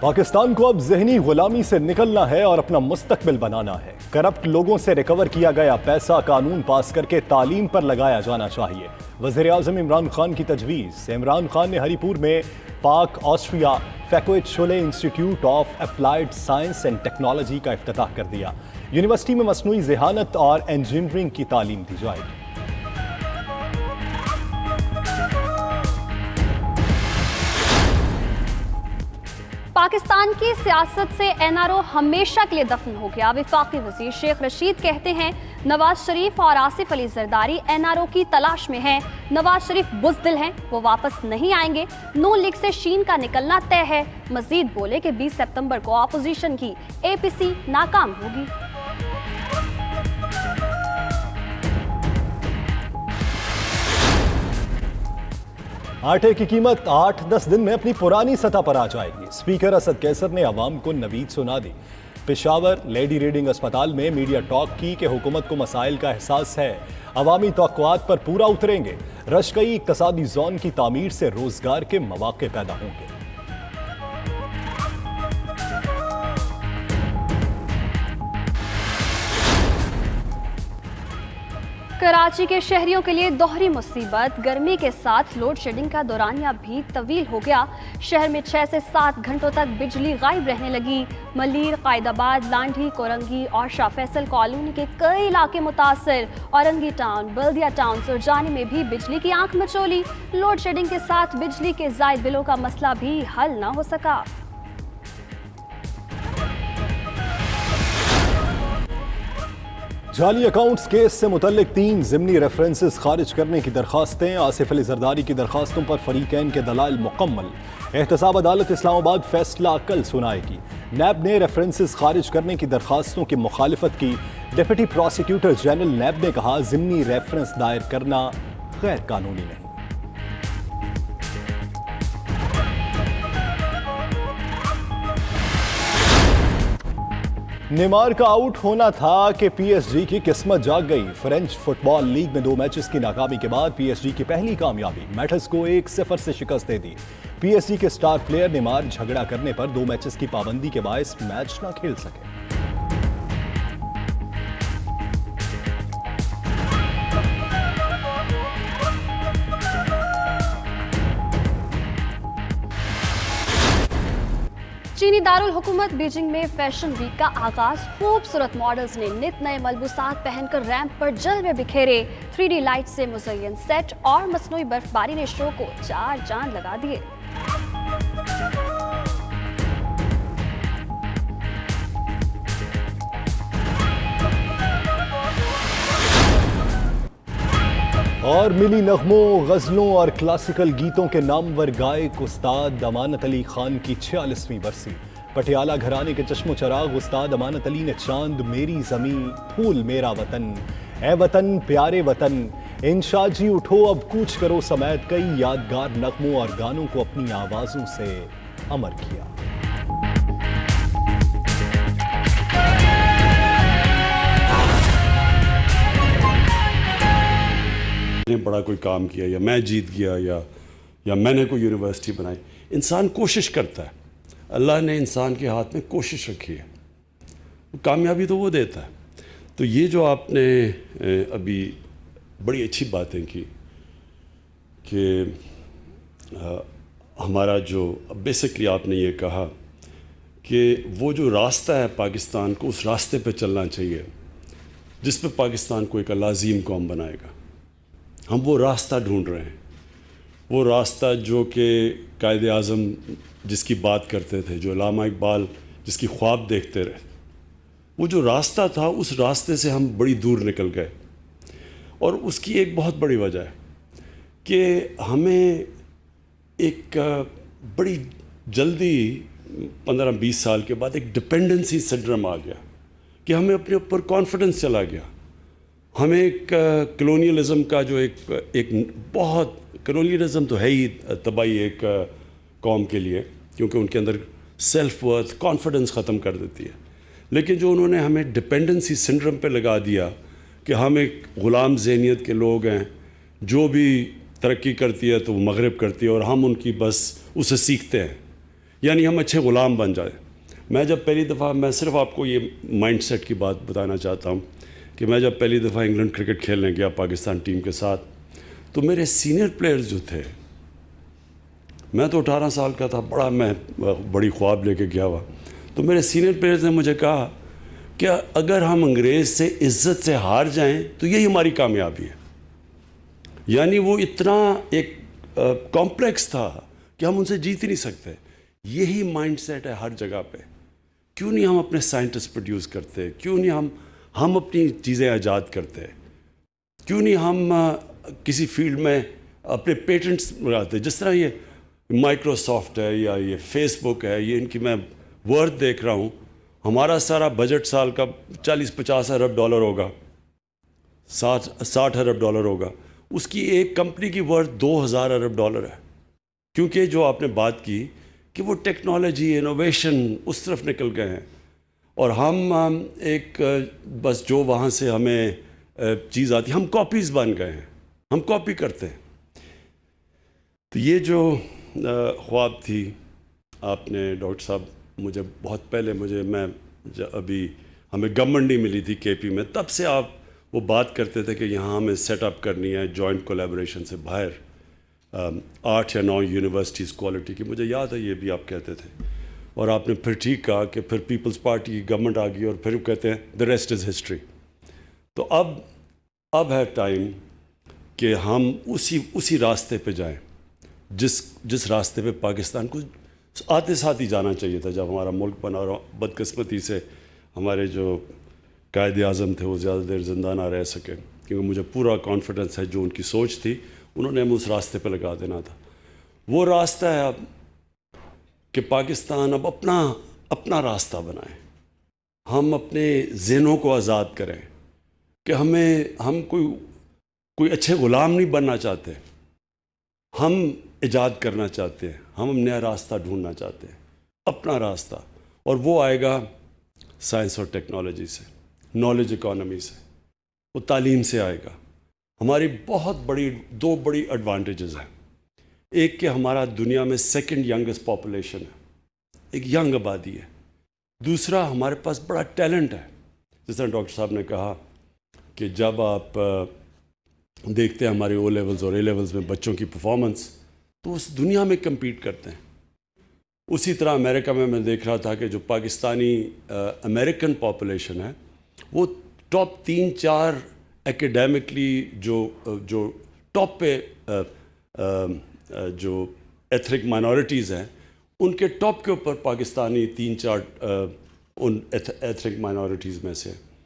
پاکستان کو اب ذہنی غلامی سے نکلنا ہے اور اپنا مستقبل بنانا ہے۔ کرپٹ لوگوں سے ریکور کیا گیا پیسہ قانون پاس کر کے تعلیم پر لگایا جانا چاہیے۔ وزیر اعظم عمران خان کی تجویز۔ عمران خان نے ہری پور میں پاک آسٹریا فیکویٹ شولے institute of applied science and technology کا افتتاح کر دیا۔ یونیورسٹی میں مصنوعی ذہانت اور انجینئرنگ کی تعلیم دی جائے گی۔ پاکستان کی سیاست سے این آر او ہمیشہ کے لیے دفن ہو گیا۔ وفاقی وزیر شیخ رشید کہتے ہیں نواز شریف اور Asif Ali Zardari N R O کی تلاش میں ہیں۔ نواز شریف بزدل ہیں، وہ واپس نہیں آئیں گے۔ نون لیگ سے شین کا نکلنا طے ہے۔ مزید بولے کہ 20 ستمبر کو اپوزیشن کی اے پی سی ناکام ہوگی۔ آٹے کی قیمت 8-10 دن میں اپنی پرانی سطح پر آ جائے گی۔ اسپیکر اسد کیسر نے عوام کو نوید سنا دی۔ پشاور لیڈی ریڈنگ اسپتال میں میڈیا ٹاک کی کہ حکومت کو مسائل کا احساس ہے، عوامی توقعات پر پورا اتریں گے۔ رشکئی اقتصادی زون کی تعمیر سے روزگار کے مواقع پیدا ہوں گے۔ کراچی کے شہریوں کے لیے دوہری مصیبت۔ گرمی کے ساتھ لوڈ شیڈنگ کا دورانیہ بھی طویل ہو گیا۔ شہر میں 6 سے 7 گھنٹوں تک بجلی غائب رہنے لگی۔ ملیر، قائد آباد، لانڈھی، کورنگی اور شاہ فیصل کالونی کے کئی علاقے متاثر۔ اورنگی ٹاؤن، بلدیہ ٹاؤن، سرجانی میں بھی بجلی کی آنکھ مچولی۔ لوڈ شیڈنگ کے ساتھ بجلی کے زائد بلوں کا مسئلہ بھی حل نہ ہو سکا۔ جعلی اکاؤنٹس کیس سے متعلق 3 ضمنی ریفرنسز خارج کرنے کی درخواستیں۔ آصف علی زرداری کی درخواستوں پر فریقین کے دلائل مکمل۔ احتساب عدالت اسلام آباد فیصلہ کل سنائے گی۔ نیب نے ریفرنسز خارج کرنے کی درخواستوں کی مخالفت کی۔ ڈپٹی پراسیکیوٹر جنرل نیب نے کہا ضمنی ریفرنس دائر کرنا غیر قانونی نہیں۔ نیمار کا آؤٹ ہونا تھا کہ پی ایس جی کی قسمت جاگ گئی۔ فرینچ فٹ بال لیگ میں 2 میچز کی ناکامی کے بعد پی ایس جی کی پہلی کامیابی۔ میٹس کو 1-0 سے شکست دے دی۔ پی ایس جی کے سٹار پلیئر نیمار جھگڑا کرنے پر 2 میچز کی پابندی کے باعث میچ نہ کھیل سکے۔ چینی دارالحکومت بیجنگ میں فیشن ویک کا آغاز۔ خوبصورت ماڈلز نے نت نئے ملبوسات پہن کر ریمپ پر جلوے بکھیرے۔ 3D لائٹ سے مزین سیٹ اور مصنوعی برف باری نے شو کو 4 چاند لگا دیے۔ اور ملی نغموں، غزلوں اور کلاسیکل گیتوں کے نامور گائک استاد امانت علی خان کی 46ویں برسی۔ پٹیالہ گھرانے کے چشم و چراغ استاد امانت علی نے چاند میری زمیں، پھول میرا وطن، اے وطن پیارے وطن، انشا جی اٹھو اب کوچ کرو سمیت کئی یادگار نغموں اور گانوں کو اپنی آوازوں سے امر کیا۔ نے بڑا کوئی کام کیا یا میں جیت گیا یا میں نے کوئی یونیورسٹی بنائی۔ انسان کوشش کرتا ہے، اللہ نے انسان کے ہاتھ میں کوشش رکھی ہے، کامیابی تو وہ دیتا ہے۔ تو یہ جو آپ نے ابھی بڑی اچھی باتیں کی کہ ہمارا جو بیسکلی آپ نے یہ کہا کہ وہ جو راستہ ہے پاکستان کو، اس راستے پہ چلنا چاہیے جس پہ پاکستان کو ایک عظیم قوم بنائے گا۔ ہم وہ راستہ ڈھونڈ رہے ہیں، وہ راستہ جو کہ قائد اعظم جس کی بات کرتے تھے، جو علامہ اقبال جس کی خواب دیکھتے رہے، وہ جو راستہ تھا اس راستے سے ہم بڑی دور نکل گئے۔ اور اس کی ایک بہت بڑی وجہ ہے کہ ہمیں ایک بڑی جلدی 15-20 سال کے بعد ایک ڈپینڈنسی سنڈرم آ گیا کہ ہمیں اپنے اوپر کانفیڈنس چلا گیا۔ ہمیں ایک کلونیلزم کا جو ایک بہت کلونیلزم تو ہے ہی تباہی ایک قوم کے لیے، کیونکہ ان کے اندر سیلف ورتھ کانفیڈنس ختم کر دیتی ہے۔ لیکن جو انہوں نے ہمیں ڈپینڈنسی سنڈرم پہ لگا دیا کہ ہم ایک غلام ذہنیت کے لوگ ہیں، جو بھی ترقی کرتی ہے تو وہ مغرب کرتی ہے اور ہم ان کی بس اسے سیکھتے ہیں، یعنی ہم اچھے غلام بن جائیں. میں جب پہلی دفعہ، میں صرف آپ کو یہ مائنڈ سیٹ کی بات بتانا چاہتا ہوں کہ میں جب پہلی دفعہ انگلینڈ کرکٹ کھیلنے گیا پاکستان ٹیم کے ساتھ، تو میرے سینئر پلیئرز جو تھے، میں تو 18 سال کا تھا، میں بڑی خواب لے کے گیا ہوا، تو میرے سینئر پلیئرز نے مجھے کہا کہ اگر ہم انگریز سے عزت سے ہار جائیں تو یہی ہماری کامیابی ہے. یعنی وہ اتنا ایک کمپلیکس تھا کہ ہم ان سے جیت ہی نہیں سکتے. یہی مائنڈ سیٹ ہے ہر جگہ پہ. کیوں نہیں ہم اپنے سائنٹسٹ پروڈیوس کرتے؟ کیوں نہیں ہم اپنی چیزیں ایجاد کرتے؟ کیوں نہیں ہم کسی فیلڈ میں اپنے پیٹنٹس لگاتے؟ جس طرح یہ مائکروسافٹ ہے یا یہ فیس بک ہے، یہ ان کی میں ورتھ دیکھ رہا ہوں، ہمارا سارا بجٹ سال کا 40-50 ارب ڈالر ہوگا، 60 ارب ڈالر ہوگا. اس کی ایک کمپنی کی ورتھ 2000 ارب ڈالر ہے. کیونکہ جو آپ نے بات کی کہ وہ ٹیکنالوجی، انوویشن اس طرف نکل گئے ہیں، اور ہم ایک بس جو وہاں سے ہمیں چیز آتی، ہم کاپیز بن گئے ہیں، ہم کاپی کرتے ہیں. تو یہ جو خواب تھی آپ نے ڈاکٹر صاحب، مجھے بہت پہلے میں ابھی ہمیں گورنمنٹ نہیں ملی تھی کے پی میں، تب سے آپ وہ بات کرتے تھے کہ یہاں ہمیں سیٹ اپ کرنی ہے جوائنٹ کولیبوریشن سے باہر 8 یا 9 یونیورسٹیز کوالٹی کی. مجھے یاد ہے یہ بھی آپ کہتے تھے، اور آپ نے پھر ٹھیک کہا کہ پھر پیپلز پارٹی کی گورنمنٹ آ گئی اور پھر وہ کہتے ہیں دا ریسٹ از ہسٹری. تو اب ہے ٹائم کہ ہم اسی راستے پہ جائیں جس راستے پہ پاکستان کو آتے ساتھ ہی جانا چاہیے تھا جب ہمارا ملک بنا. اور بدقسمتی سے ہمارے جو قائد اعظم تھے وہ زیادہ دیر زندہ نہ رہ سکے، کیونکہ مجھے پورا کانفیڈنس ہے جو ان کی سوچ تھی انہوں نے ہمیں اس راستے پہ لگا دینا تھا. وہ راستہ ہے اب کہ پاکستان اب اپنا راستہ بنائے، ہم اپنے ذہنوں کو آزاد کریں کہ ہم کوئی اچھے غلام نہیں بننا چاہتے، ہم ایجاد کرنا چاہتے ہیں، ہم نیا راستہ ڈھونڈنا چاہتے ہیں، اپنا راستہ. اور وہ آئے گا سائنس اور ٹیکنالوجی سے، نالج اکانومی سے، وہ تعلیم سے آئے گا. ہماری دو بڑی ایڈوانٹیجز ہیں. ایک کہ ہمارا دنیا میں سیکنڈ ینگسٹ پاپولیشن ہے، ایک ینگ آبادی ہے. دوسرا ہمارے پاس بڑا ٹیلنٹ ہے. جس طرح ڈاکٹر صاحب نے کہا کہ جب آپ دیکھتے ہیں ہمارے او لیولز اور اے لیولز میں بچوں کی پرفارمنس، تو اس دنیا میں کمپیٹ کرتے ہیں. اسی طرح امریکہ میں دیکھ رہا تھا کہ جو پاکستانی امریکن پاپولیشن ہے وہ ٹاپ 3-4 ایکیڈیمکلی جو ٹاپ پہ جو ایتھنک مائنورٹیز ہیں ان کے ٹاپ کے اوپر پاکستانی 3-4 ان ایتھنک مائنورٹیز میں سے